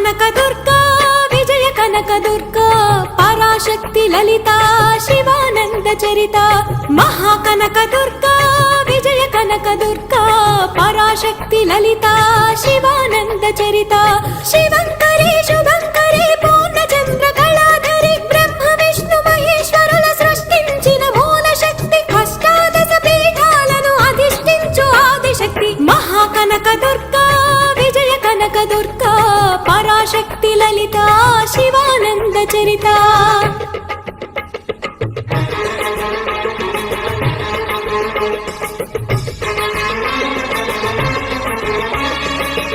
కనక దుర్గా విజయ కనక దుర్గా పరాశక్తి లలిత శివానంద చరిత మహాకనక దుర్గా విజయ కనక దుర్గా పరాశక్తి లలిత శివానంద చరిత శివంకరి శుభంకరి పూర్ణచంద్ర కళాధరి బ్రహ్మ విష్ణు మహేశ్వరుల సృష్టించిన మూల శక్తి అష్టాదశ పీఠాలను అధిష్ఠించు ఆదిశక్తి మహాకనక దుర్గా విజయ కనక దుర్గా పరాశక్తి లలిత శివానంద చరిత